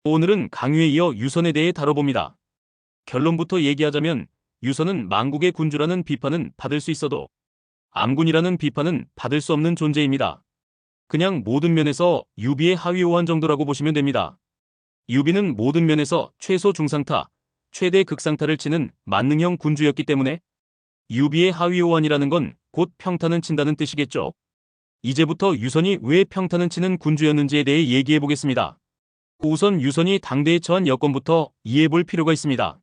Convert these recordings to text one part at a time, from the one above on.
오늘은 강유에 이어 유선에 대해 다뤄봅니다. 결론부터 얘기하자면 유선은 망국의 군주라는 비판은 받을 수 있어도 암군이라는 비판은 받을 수 없는 존재입니다. 그냥 모든 면에서 유비의 하위 호환 정도라고 보시면 됩니다. 유비는 모든 면에서 최소 중상타, 최대 극상타를 치는 만능형 군주였기 때문에 유비의 하위 호환이라는 건 곧 평타는 친다는 뜻이겠죠. 이제부터 유선이 왜 평타는 치는 군주였는지에 대해 얘기해 보겠습니다. 우선 유선이 당대에 처한 여건부터 이해해 볼 필요가 있습니다.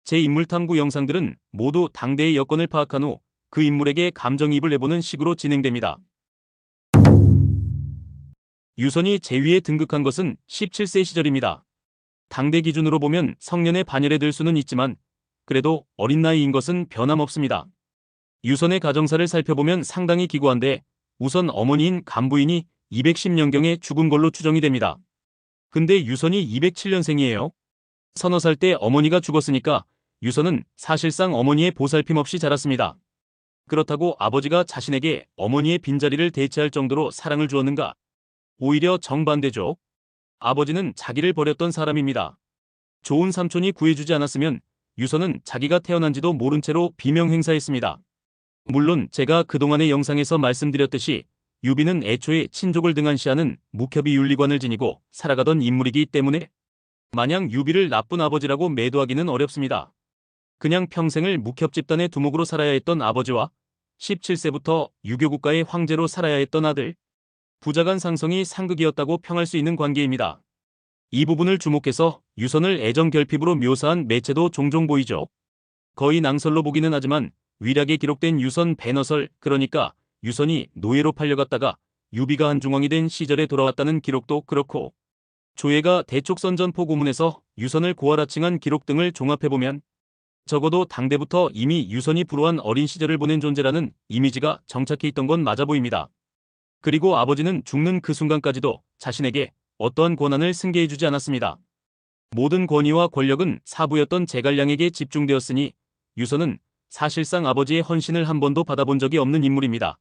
제 인물 탐구 영상들은 모두 당대의 여건을 파악한 후 그 인물에게 감정이입을 해보는 식으로 진행됩니다. 유선이 제위에 등극한 것은 17세 시절입니다. 당대 기준으로 보면 성년의 반열에 들 수는 있지만 그래도 어린 나이인 것은 변함없습니다. 유선의 가정사를 살펴보면 상당히 기구한데 우선 어머니인 간부인이 210년경에 죽은 걸로 추정이 됩니다. 근데 유선이 207년생이에요. 서너 살 때 어머니가 죽었으니까 유선은 사실상 어머니의 보살핌 없이 자랐습니다. 그렇다고 아버지가 자신에게 어머니의 빈자리를 대체할 정도로 사랑을 주었는가? 오히려 정반대죠. 아버지는 자기를 버렸던 사람입니다. 좋은 삼촌이 구해주지 않았으면 유선은 자기가 태어난지도 모른 채로 비명행사했습니다. 물론 제가 그동안의 영상에서 말씀드렸듯이 유비는 애초에 친족을 등한시하는 묵협이 윤리관을 지니고 살아가던 인물이기 때문에 마냥 유비를 나쁜 아버지라고 매도하기는 어렵습니다. 그냥 평생을 묵협 집단의 두목으로 살아야 했던 아버지와 17세부터 유교국가의 황제로 살아야 했던 아들, 부자간 상성이 상극이었다고 평할 수 있는 관계입니다. 이 부분을 주목해서 유선을 애정 결핍으로 묘사한 매체도 종종 보이죠. 거의 낭설로 보기는 하지만 위략에 기록된 유선 배너설, 그러니까 유선이 노예로 팔려갔다가 유비가 한중왕이 된 시절에 돌아왔다는 기록도 그렇고, 조예가 대촉선전포 고문에서 유선을 고하라칭한 기록 등을 종합해보면 적어도 당대부터 이미 유선이 불우한 어린 시절을 보낸 존재라는 이미지가 정착해 있던 건 맞아 보입니다. 그리고 아버지는 죽는 그 순간까지도 자신에게 어떠한 권한을 승계해주지 않았습니다. 모든 권위와 권력은 사부였던 제갈량에게 집중되었으니 유선은 사실상 아버지의 헌신을 한 번도 받아본 적이 없는 인물입니다.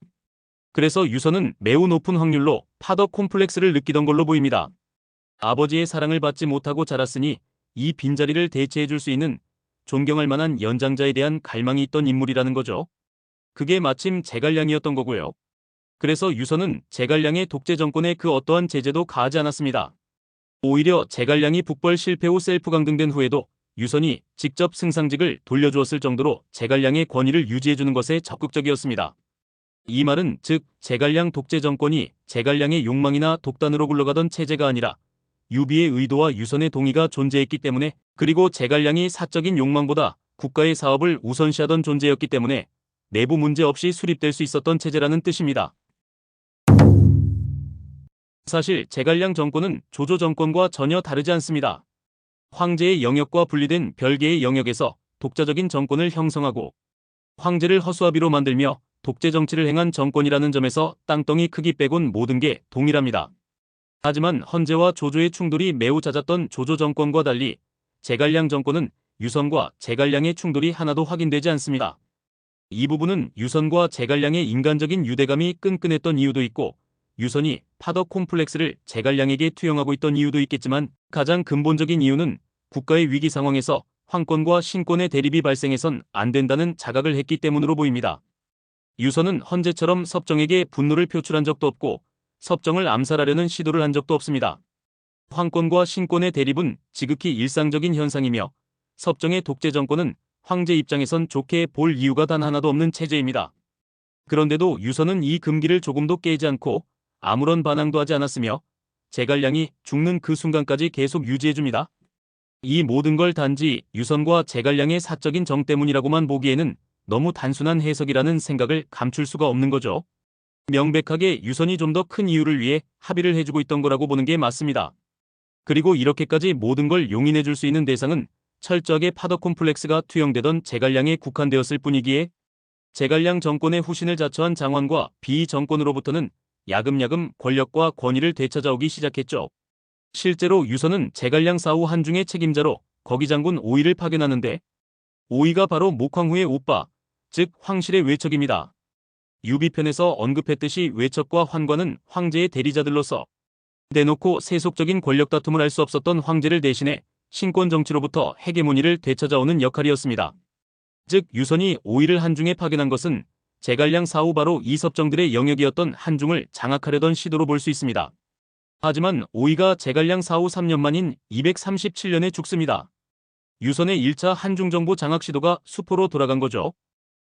그래서 유선은 매우 높은 확률로 파더 콤플렉스를 느끼던 걸로 보입니다. 아버지의 사랑을 받지 못하고 자랐으니 이 빈자리를 대체해줄 수 있는 존경할 만한 연장자에 대한 갈망이 있던 인물이라는 거죠. 그게 마침 제갈량이었던 거고요. 그래서 유선은 제갈량의 독재 정권에 그 어떠한 제재도 가하지 않았습니다. 오히려 제갈량이 북벌 실패 후 셀프 강등된 후에도 유선이 직접 승상직을 돌려주었을 정도로 제갈량의 권위를 유지해주는 것에 적극적이었습니다. 이 말은 즉 제갈량 독재 정권이 제갈량의 욕망이나 독단으로 굴러가던 체제가 아니라 유비의 의도와 유선의 동의가 존재했기 때문에, 그리고 제갈량이 사적인 욕망보다 국가의 사업을 우선시하던 존재였기 때문에 내부 문제 없이 수립될 수 있었던 체제라는 뜻입니다. 사실 제갈량 정권은 조조 정권과 전혀 다르지 않습니다. 황제의 영역과 분리된 별개의 영역에서 독자적인 정권을 형성하고 황제를 허수아비로 만들며 독재 정치를 행한 정권이라는 점에서 땅덩이 크기 빼곤 모든 게 동일합니다. 하지만 헌제와 조조의 충돌이 매우 잦았던 조조 정권과 달리 제갈량 정권은 유선과 제갈량의 충돌이 하나도 확인되지 않습니다. 이 부분은 유선과 제갈량의 인간적인 유대감이 끈끈했던 이유도 있고 유선이 파더 콤플렉스를 제갈량에게 투영하고 있던 이유도 있겠지만 가장 근본적인 이유는 국가의 위기 상황에서 황권과 신권의 대립이 발생해선 안 된다는 자각을 했기 때문으로 보입니다. 유선은 헌제처럼 섭정에게 분노를 표출한 적도 없고 섭정을 암살하려는 시도를 한 적도 없습니다. 황권과 신권의 대립은 지극히 일상적인 현상이며 섭정의 독재 정권은 황제 입장에선 좋게 볼 이유가 단 하나도 없는 체제입니다. 그런데도 유선은 이 금기를 조금도 깨지 않고 아무런 반항도 하지 않았으며 제갈량이 죽는 그 순간까지 계속 유지해줍니다. 이 모든 걸 단지 유선과 제갈량의 사적인 정 때문이라고만 보기에는 너무 단순한 해석이라는 생각을 감출 수가 없는 거죠. 명백하게 유선이 좀 더 큰 이유를 위해 합의를 해주고 있던 거라고 보는 게 맞습니다. 그리고 이렇게까지 모든 걸 용인해줄 수 있는 대상은 철저하게 파더 콤플렉스가 투영되던 제갈량에 국한되었을 뿐이기에 제갈량 정권의 후신을 자처한 장원과 비이 정권으로부터는 야금야금 권력과 권위를 되찾아오기 시작했죠. 실제로 유선은 제갈량 사후 한중의 책임자로 거기장군 오이를 파견하는데 오이가 바로 목황후의 오빠, 즉 황실의 외척입니다. 유비편에서 언급했듯이 외척과 환관은 황제의 대리자들로서 대놓고 세속적인 권력 다툼을 할 수 없었던 황제를 대신해 신권 정치로부터 헤게모니를 되찾아오는 역할이었습니다. 즉 유선이 오이를 한중에 파견한 것은 제갈량 사후 바로 이섭정들의 영역이었던 한중을 장악하려던 시도로 볼 수 있습니다. 하지만 오이가 제갈량 사후 3년 만인 237년에 죽습니다. 유선의 1차 한중정부 장악 시도가 수포로 돌아간 거죠.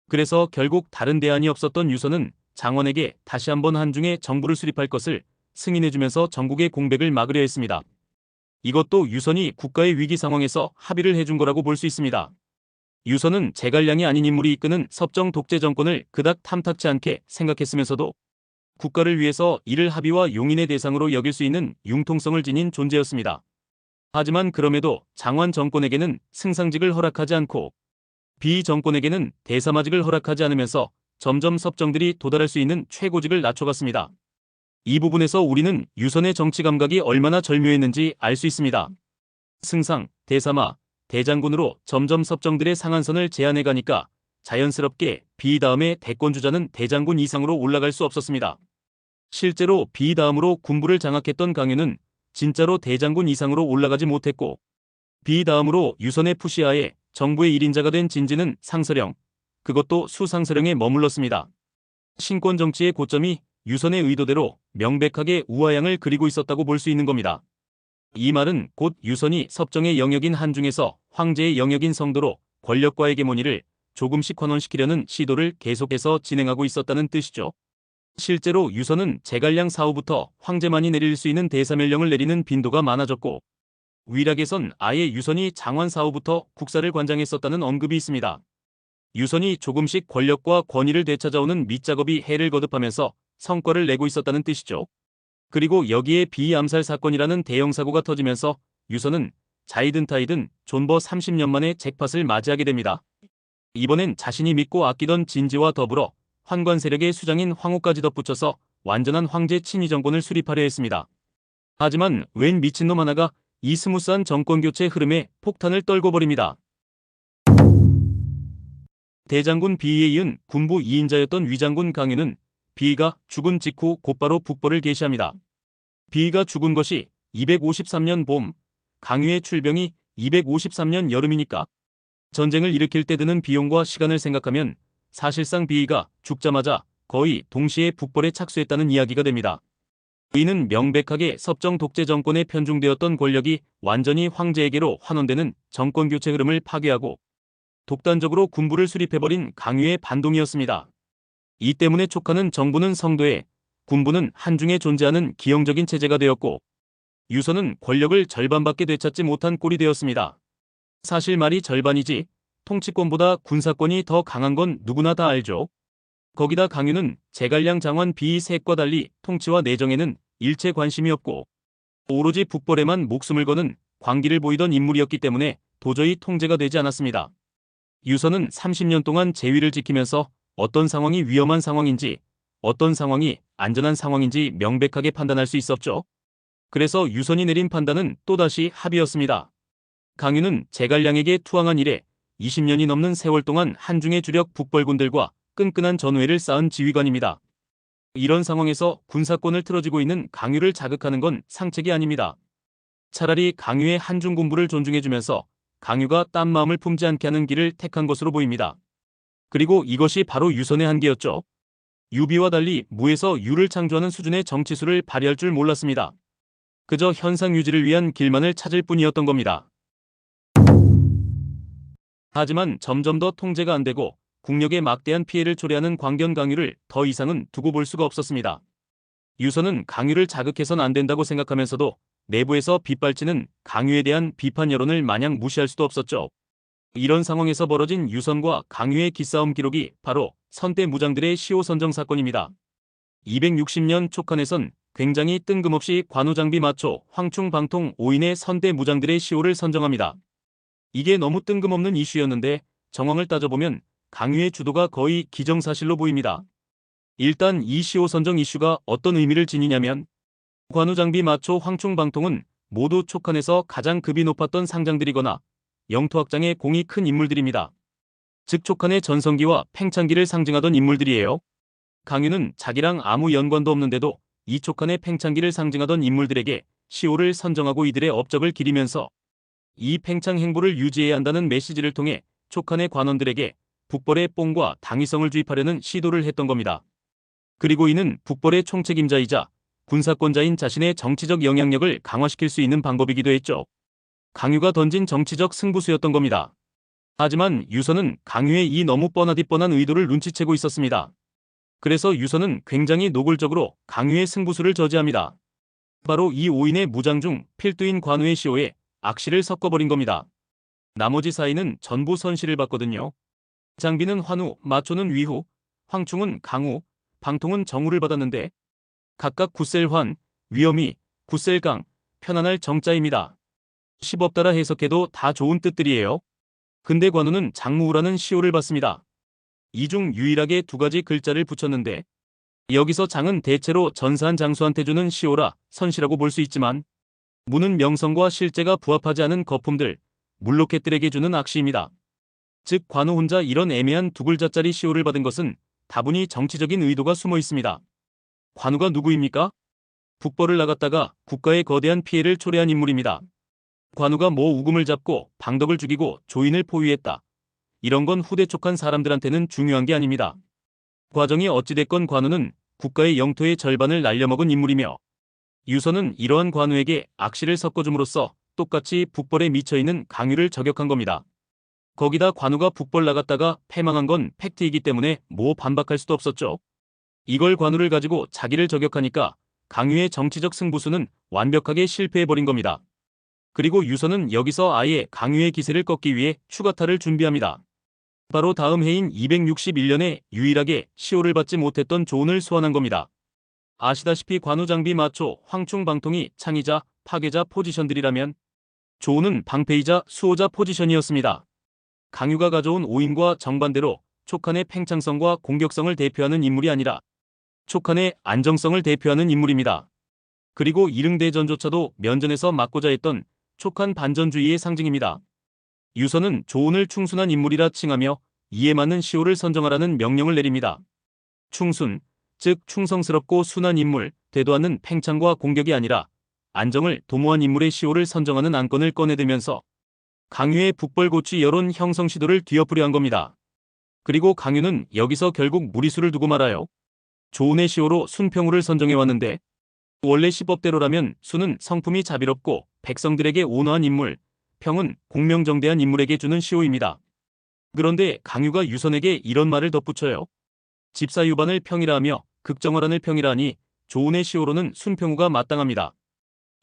그래서 결국 다른 대안이 없었던 유선은 장원에게 다시 한번 한중에 정부를 수립할 것을 승인해주면서 전국의 공백을 막으려 했습니다. 이것도 유선이 국가의 위기 상황에서 합의를 해준 거라고 볼 수 있습니다. 유선은 제갈량이 아닌 인물이 이끄는 섭정 독재 정권을 그닥 탐탁치 않게 생각했으면서도 국가를 위해서 이를 합의와 용인의 대상으로 여길 수 있는 융통성을 지닌 존재였습니다. 하지만 그럼에도 장원 정권에게는 승상직을 허락하지 않고 비 정권에게는 대사마직을 허락하지 않으면서 점점 섭정들이 도달할 수 있는 최고직을 낮춰갔습니다. 이 부분에서 우리는 유선의 정치 감각이 얼마나 절묘했는지 알 수 있습니다. 승상, 대사마, 대장군으로 점점 섭정들의 상한선을 제한해 가니까 자연스럽게 비 다음에 대권주자는 대장군 이상으로 올라갈 수 없었습니다. 실제로 비 다음으로 군부를 장악했던 강유는 진짜로 대장군 이상으로 올라가지 못했고 비 다음으로 유선의 푸시하에 정부의 1인자가 된 진지는 상서령, 그것도 수상서령에 머물렀습니다. 신권 정치의 고점이 유선의 의도대로 명백하게 우하향을 그리고 있었다고 볼 수 있는 겁니다. 이 말은 곧 유선이 섭정의 영역인 한중에서 황제의 영역인 성도로 권력과 헤게모니를 조금씩 환원시키려는 시도를 계속해서 진행하고 있었다는 뜻이죠. 실제로 유선은 제갈량 사후부터 황제만이 내릴 수 있는 대사멸령을 내리는 빈도가 많아졌고 위락에선 아예 유선이 장원 사후부터 국사를 관장했었다는 언급이 있습니다. 유선이 조금씩 권력과 권위를 되찾아오는 밑작업이 해를 거듭하면서 성과를 내고 있었다는 뜻이죠. 그리고 여기에 비암살 사건이라는 대형 사고가 터지면서 유선은 자이든 타이든 존버 30년 만에 잭팟을 맞이하게 됩니다. 이번엔 자신이 믿고 아끼던 진지와 더불어 환관 세력의 수장인 황후까지 덧붙여서 완전한 황제 친위 정권을 수립하려 했습니다. 하지만 웬 미친놈 하나가 이 스무스한 정권교체 흐름에 폭탄을 떨고 버립니다. 대장군 비위에 이은 군부 2인자였던 위장군 강유는 비위가 죽은 직후 곧바로 북벌을 개시합니다. 비위가 죽은 것이 253년 봄, 강유의 출병이 253년 여름이니까 전쟁을 일으킬 때 드는 비용과 시간을 생각하면 사실상 비위가 죽자마자 거의 동시에 북벌에 착수했다는 이야기가 됩니다. 이는 명백하게 섭정 독재 정권에 편중되었던 권력이 완전히 황제에게로 환원되는 정권교체 흐름을 파괴하고 독단적으로 군부를 수립해버린 강유의 반동이었습니다. 이 때문에 촉하는 정부는 성도에, 군부는 한중에 존재하는 기형적인 체제가 되었고 유선은 권력을 절반밖에 되찾지 못한 꼴이 되었습니다. 사실 말이 절반이지 통치권보다 군사권이 더 강한 건 누구나 다 알죠. 거기다 강유는 제갈량 장원 비위 셋과 달리 통치와 내정에는 일체 관심이 없고 오로지 북벌에만 목숨을 거는 광기를 보이던 인물이었기 때문에 도저히 통제가 되지 않았습니다. 유선은 30년 동안 제위를 지키면서 어떤 상황이 위험한 상황인지 어떤 상황이 안전한 상황인지 명백하게 판단할 수 있었죠. 그래서 유선이 내린 판단은 또다시 합의였습니다. 강유는 제갈량에게 투항한 이래 20년이 넘는 세월 동안 한중의 주력 북벌군들과 끈끈한 전우회를 쌓은 지휘관입니다. 이런 상황에서 군사권을 틀어쥐고 있는 강유를 자극하는 건 상책이 아닙니다. 차라리 강유의 한중 군부를 존중해주면서 강유가 딴 마음을 품지 않게 하는 길을 택한 것으로 보입니다. 그리고 이것이 바로 유선의 한계였죠. 유비와 달리 무에서 유를 창조하는 수준의 정치술을 발휘할 줄 몰랐습니다. 그저 현상 유지를 위한 길만을 찾을 뿐이었던 겁니다. 하지만 점점 더 통제가 안 되고 국력에 막대한 피해를 초래하는 광견 강유를 더 이상은 두고 볼 수가 없었습니다. 유선은 강유를 자극해선 안 된다고 생각하면서도 내부에서 빗발치는 강유에 대한 비판 여론을 마냥 무시할 수도 없었죠. 이런 상황에서 벌어진 유선과 강유의 기싸움 기록이 바로 선대 무장들의 시호 선정 사건입니다. 260년 촉한에선 굉장히 뜬금없이 관우장비 마초 황충 방통 5인의 선대 무장들의 시호를 선정합니다. 이게 너무 뜬금없는 이슈였는데 정황을 따져보면 강유의 주도가 거의 기정사실로 보입니다. 일단 이 시호 선정 이슈가 어떤 의미를 지니냐면 관우장비 마초 황충 방통은 모두 촉한에서 가장 급이 높았던 상장들이거나 영토학장에 공이 큰 인물들입니다. 즉 촉한의 전성기와 팽창기를 상징하던 인물들이에요. 강유는 자기랑 아무 연관도 없는데도 이 촉한의 팽창기를 상징하던 인물들에게 시호를 선정하고 이들의 업적을 기리면서 이 팽창 행보를 유지해야 한다는 메시지를 통해 촉한의 관원들에게 북벌의 뽕과 당위성을 주입하려는 시도를 했던 겁니다. 그리고 이는 북벌의 총책임자이자 군사권자인 자신의 정치적 영향력을 강화시킬 수 있는 방법이기도 했죠. 강유가 던진 정치적 승부수였던 겁니다. 하지만 유선은 강유의 이 너무 뻔하디 뻔한 의도를 눈치채고 있었습니다. 그래서 유선은 굉장히 노골적으로 강유의 승부수를 저지합니다. 바로 이 5인의 무장 중 필두인 관우의 시호에 악시를 섞어버린 겁니다. 나머지 4인은 전부 선시를 받거든요. 장비는 환우, 마초는 위후, 황충은 강우, 방통은 정우를 받았는데 각각 굳셀환, 위험이, 굳셀강, 편안할 정자입니다. 10업 따라 해석해도 다 좋은 뜻들이에요. 근데 관우는 장무우라는 시호를 받습니다. 이 중 유일하게 2가지 글자를 붙였는데 여기서 장은 대체로 전사한 장수한테 주는 시호라 선시라고 볼 수 있지만 무는 명성과 실제가 부합하지 않은 거품들, 물로켓들에게 주는 악시입니다. 즉 관우 혼자 이런 애매한 2글자짜리 시호를 받은 것은 다분히 정치적인 의도가 숨어 있습니다. 관우가 누구입니까? 북벌을 나갔다가 국가에 거대한 피해를 초래한 인물입니다. 관우가 우금을 잡고 방덕을 죽이고 조인을 포위했다. 이런 건 후대 촉한 사람들한테는 중요한 게 아닙니다. 과정이 어찌됐건 관우는 국가의 영토의 절반을 날려먹은 인물이며 유선은 이러한 관우에게 악시를 섞어줌으로써 똑같이 북벌에 미쳐있는 강유를 저격한 겁니다. 거기다 관우가 북벌 나갔다가 패망한 건 팩트이기 때문에 반박할 수도 없었죠. 이걸 관우를 가지고 자기를 저격하니까 강유의 정치적 승부수는 완벽하게 실패해버린 겁니다. 그리고 유선은 여기서 아예 강유의 기세를 꺾기 위해 추가타를 준비합니다. 바로 다음 해인 261년에 유일하게 시호를 받지 못했던 조은을 소환한 겁니다. 아시다시피 관우, 장비, 마초, 황충, 방통이 창의자, 파괴자 포지션들이라면 조은은 방패이자 수호자 포지션이었습니다. 강유가 가져온 오인과 정반대로 촉한의 팽창성과 공격성을 대표하는 인물이 아니라 촉한의 안정성을 대표하는 인물입니다. 그리고 이릉대전조차도 면전에서 막고자 했던 촉한 반전주의의 상징입니다. 유선은 조은을 충순한 인물이라 칭하며 이에 맞는 시호를 선정하라는 명령을 내립니다. 충순, 즉 충성스럽고 순한 인물, 되도 않는 팽창과 공격이 아니라 안정을 도모한 인물의 시호를 선정하는 안건을 꺼내들면서 강유의 북벌 고취 여론 형성 시도를 뒤엎으려 한 겁니다. 그리고 강유는 여기서 결국 무리수를 두고 말아요. 조은의 시호로 순평우를 선정해왔는데 원래 시법대로라면 순은 성품이 자비롭고 백성들에게 온화한 인물, 평은 공명정대한 인물에게 주는 시호입니다. 그런데 강유가 유선에게 이런 말을 덧붙여요. 집사유반을 평이라 하며 극정어란을 평이라 하니 조은의 시호로는 순평우가 마땅합니다.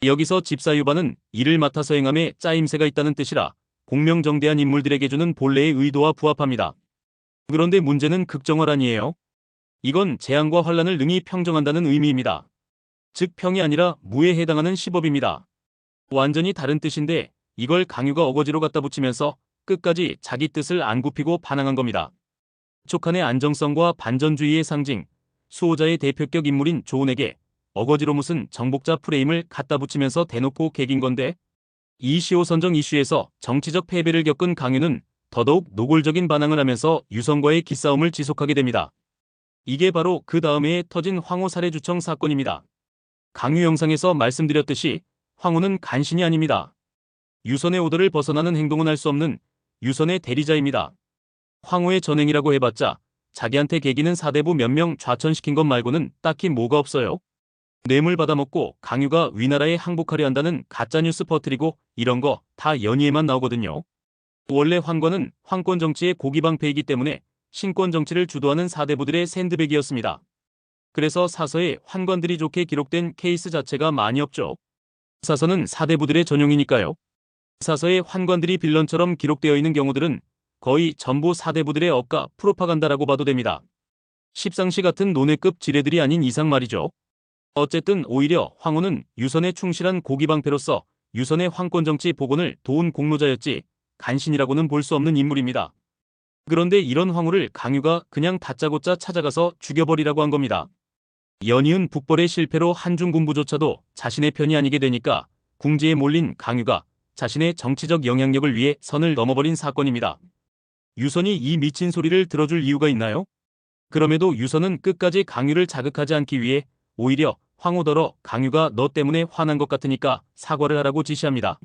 여기서 집사유반은 일을 맡아서 행함에 짜임새가 있다는 뜻이라 공명정대한 인물들에게 주는 본래의 의도와 부합합니다. 그런데 문제는 극정어란이에요. 이건 재앙과 환란을 능히 평정한다는 의미입니다. 즉 평이 아니라 무에 해당하는 시법입니다. 완전히 다른 뜻인데 이걸 강유가 어거지로 갖다 붙이면서 끝까지 자기 뜻을 안 굽히고 반항한 겁니다. 촉한의 안정성과 반전주의의 상징, 수호자의 대표격 인물인 조은에게 어거지로 무슨 정복자 프레임을 갖다 붙이면서 대놓고 개긴 건데 이 시호 선정 이슈에서 정치적 패배를 겪은 강유는 더더욱 노골적인 반항을 하면서 유선과의 기싸움을 지속하게 됩니다. 이게 바로 그 다음 해에 터진 황후 살해주청 사건입니다. 강유 영상에서 말씀드렸듯이 황후는 간신이 아닙니다. 유선의 오더를 벗어나는 행동은 할 수 없는 유선의 대리자입니다. 황후의 전행이라고 해봤자 자기한테 계기는 사대부 몇 명 좌천시킨 것 말고는 딱히 뭐가 없어요. 뇌물 받아먹고 강유가 위나라에 항복하려 한다는 가짜뉴스 퍼뜨리고 이런 거 다 연희에만 나오거든요. 원래 황권은 황권 정치의 고기방패이기 때문에 신권 정치를 주도하는 사대부들의 샌드백이었습니다. 그래서 사서에 환관들이 좋게 기록된 케이스 자체가 많이 없죠. 사서는 사대부들의 전용이니까요. 사서에 환관들이 빌런처럼 기록되어 있는 경우들은 거의 전부 사대부들의 억가 프로파간다라고 봐도 됩니다. 십상시 같은 논외급 지뢰들이 아닌 이상 말이죠. 어쨌든 오히려 황후는 유선에 충실한 고기방패로서 유선의 황권정치 복원을 도운 공로자였지 간신이라고는 볼 수 없는 인물입니다. 그런데 이런 황후를 강유가 그냥 다짜고짜 찾아가서 죽여버리라고 한 겁니다. 연이은 북벌의 실패로 한중군부조차도 자신의 편이 아니게 되니까 궁지에 몰린 강유가 자신의 정치적 영향력을 위해 선을 넘어버린 사건입니다. 유선이 이 미친 소리를 들어줄 이유가 있나요? 그럼에도 유선은 끝까지 강유를 자극하지 않기 위해 오히려 황호더러 강유가 너 때문에 화난 것 같으니까 사과를 하라고 지시합니다.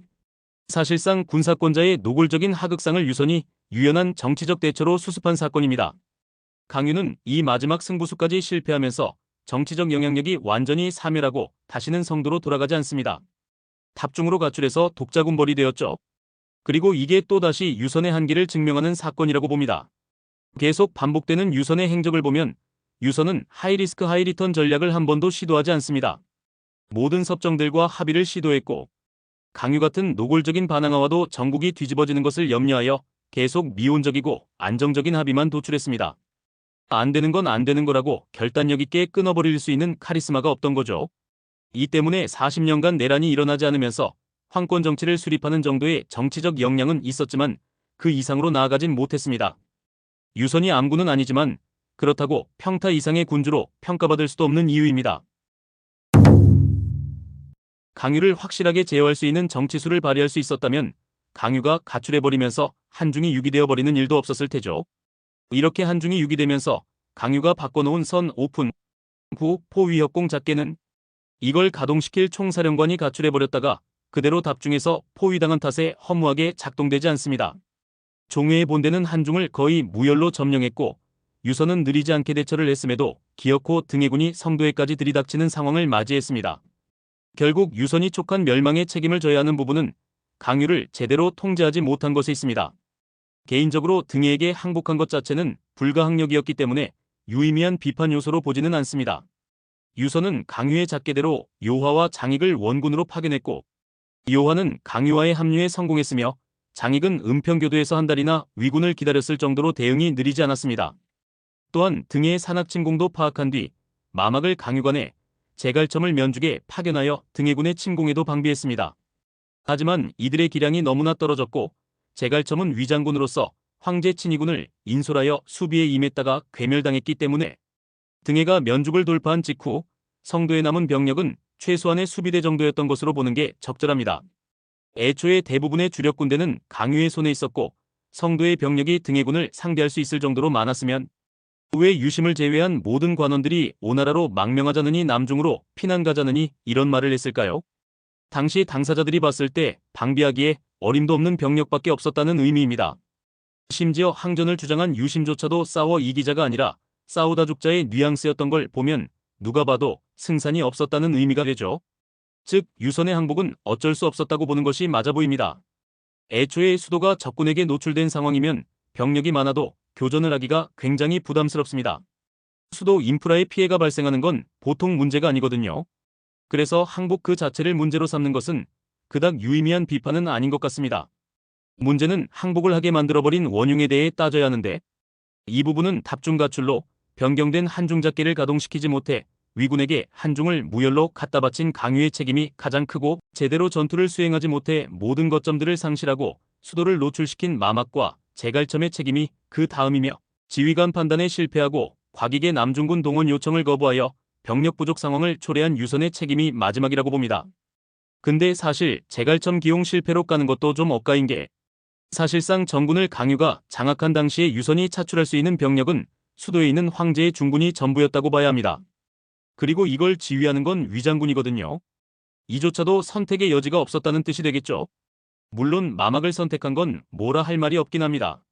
사실상 군사권자의 노골적인 하극상을 유선이 유연한 정치적 대처로 수습한 사건입니다. 강유는 이 마지막 승부수까지 실패하면서 정치적 영향력이 완전히 사멸하고 다시는 성도로 돌아가지 않습니다. 탑중으로 가출해서 독자군벌이 되었죠. 그리고 이게 또다시 유선의 한계를 증명하는 사건이라고 봅니다. 계속 반복되는 유선의 행적을 보면 유선은 하이리스크 하이리턴 전략을 한 번도 시도하지 않습니다. 모든 섭정들과 합의를 시도했고 강유 같은 노골적인 반항아와도 전국이 뒤집어지는 것을 염려하여 계속 미온적이고 안정적인 합의만 도출했습니다. 안 되는 건 안 되는 거라고 결단력 있게 끊어버릴 수 있는 카리스마가 없던 거죠. 이 때문에 40년간 내란이 일어나지 않으면서 황권 정치를 수립하는 정도의 정치적 역량은 있었지만 그 이상으로 나아가진 못했습니다. 유선이 암군은 아니지만 그렇다고 평타 이상의 군주로 평가받을 수도 없는 이유입니다. 강유를 확실하게 제어할 수 있는 정치수를 발휘할 수 있었다면 강유가 가출해버리면서 한중이 유기되어버리는 일도 없었을 테죠. 이렇게 한중이 유기되면서 강유가 바꿔놓은 선 오픈 후 포위협공 잣개는 이걸 가동시킬 총사령관이 가출해버렸다가 그대로 답중에서 포위당한 탓에 허무하게 작동되지 않습니다. 종회의 본대는 한중을 거의 무혈로 점령했고 유선은 느리지 않게 대처를 했음에도 기어코 등해군이 성도에까지 들이닥치는 상황을 맞이했습니다. 결국 유선이 촉한 멸망의 책임을 져야 하는 부분은 강유를 제대로 통제하지 못한 것에 있습니다. 개인적으로 등해에게 항복한 것 자체는 불가항력이었기 때문에 유의미한 비판 요소로 보지는 않습니다. 유선은 강유의 잣개대로 요화와 장익을 원군으로 파견했고 요화는 강유와의 합류에 성공했으며 장익은 은평교도에서 한 달이나 위군을 기다렸을 정도로 대응이 느리지 않았습니다. 또한 등해의 산악침공도 파악한 뒤 마막을 강유관에 제갈첨을 면죽에 파견하여 등해군의 침공에도 방비했습니다. 하지만 이들의 기량이 너무나 떨어졌고 제갈첨은 위장군으로서 황제 친위군을 인솔하여 수비에 임했다가 괴멸당했기 때문에 등해가 면죽을 돌파한 직후 성도에 남은 병력은 최소한의 수비대 정도였던 것으로 보는 게 적절합니다. 애초에 대부분의 주력 군대는 강유의 손에 있었고 성도의 병력이 등해군을 상대할 수 있을 정도로 많았으면 왜 유심을 제외한 모든 관원들이 오나라로 망명하자느니 남중으로 피난 가자느니 이런 말을 했을까요? 당시 당사자들이 봤을 때 방비하기에 어림도 없는 병력밖에 없었다는 의미입니다. 심지어 항전을 주장한 유심조차도 싸워 이기자가 아니라 싸우다 죽자의 뉘앙스였던 걸 보면 누가 봐도 승산이 없었다는 의미가 되죠. 즉 유선의 항복은 어쩔 수 없었다고 보는 것이 맞아 보입니다. 애초에 수도가 적군에게 노출된 상황이면 병력이 많아도 교전을 하기가 굉장히 부담스럽습니다. 수도 인프라에 피해가 발생하는 건 보통 문제가 아니거든요. 그래서 항복 그 자체를 문제로 삼는 것은 그닥 유의미한 비판은 아닌 것 같습니다. 문제는 항복을 하게 만들어버린 원흉에 대해 따져야 하는데 이 부분은 답중 가출로 변경된 한중잣개를 가동시키지 못해 위군에게 한중을 무혈로 갖다 바친 강유의 책임이 가장 크고 제대로 전투를 수행하지 못해 모든 거점들을 상실하고 수도를 노출시킨 마막과 제갈첨의 책임이 그 다음이며 지휘관 판단에 실패하고 곽익의 남중군 동원 요청을 거부하여 병력 부족 상황을 초래한 유선의 책임이 마지막이라고 봅니다. 근데 사실 제갈첨 기용 실패로 까는 것도 좀 엇가인 게 사실상 정군을 강유가 장악한 당시에 유선이 차출할 수 있는 병력은 수도에 있는 황제의 중군이 전부였다고 봐야 합니다. 그리고 이걸 지휘하는 건 위장군이거든요. 이조차도 선택의 여지가 없었다는 뜻이 되겠죠. 물론 마막을 선택한 건 뭐라 할 말이 없긴 합니다.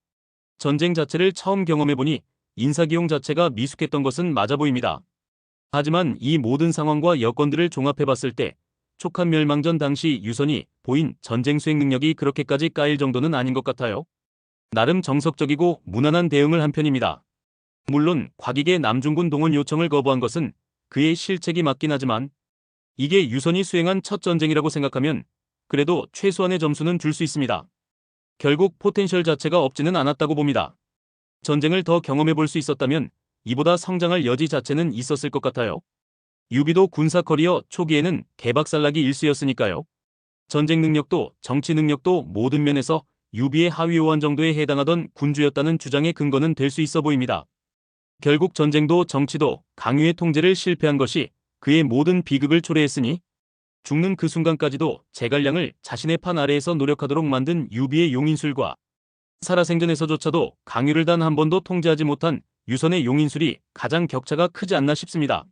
전쟁 자체를 처음 경험해보니 인사기용 자체가 미숙했던 것은 맞아 보입니다. 하지만 이 모든 상황과 여건들을 종합해봤을 때 촉한 멸망전 당시 유선이 보인 전쟁 수행 능력이 그렇게까지 까일 정도는 아닌 것 같아요. 나름 정석적이고 무난한 대응을 한 편입니다. 물론 곽익의 남중군 동원 요청을 거부한 것은 그의 실책이 맞긴 하지만 이게 유선이 수행한 첫 전쟁이라고 생각하면 그래도 최소한의 점수는 줄 수 있습니다. 결국 포텐셜 자체가 없지는 않았다고 봅니다. 전쟁을 더 경험해 볼 수 있었다면 이보다 성장할 여지 자체는 있었을 것 같아요. 유비도 군사 커리어 초기에는 개박살나기 일쑤였으니까요. 전쟁 능력도 정치 능력도 모든 면에서 유비의 하위 요원 정도에 해당하던 군주였다는 주장의 근거는 될 수 있어 보입니다. 결국 전쟁도 정치도 강유의 통제를 실패한 것이 그의 모든 비극을 초래했으니 죽는 그 순간까지도 제갈량을 자신의 판 아래에서 노력하도록 만든 유비의 용인술과 살아생전에서조차도 강유를 단 한 번도 통제하지 못한 유선의 용인술이 가장 격차가 크지 않나 싶습니다.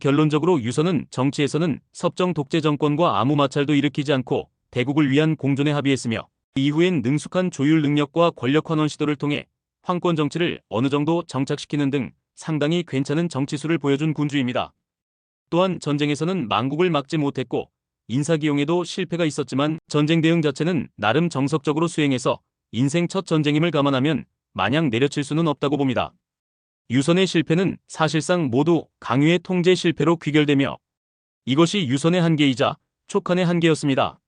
결론적으로 유선은 정치에서는 섭정 독재 정권과 아무 마찰도 일으키지 않고 대국을 위한 공존에 합의했으며 이후엔 능숙한 조율 능력과 권력 환원 시도를 통해 황권 정치를 어느 정도 정착시키는 등 상당히 괜찮은 정치수를 보여준 군주입니다. 또한 전쟁에서는 망국을 막지 못했고 인사기용에도 실패가 있었지만 전쟁 대응 자체는 나름 정석적으로 수행해서 인생 첫 전쟁임을 감안하면 마냥 내려칠 수는 없다고 봅니다. 유선의 실패는 사실상 모두 강유의 통제 실패로 귀결되며 이것이 유선의 한계이자 촉한의 한계였습니다.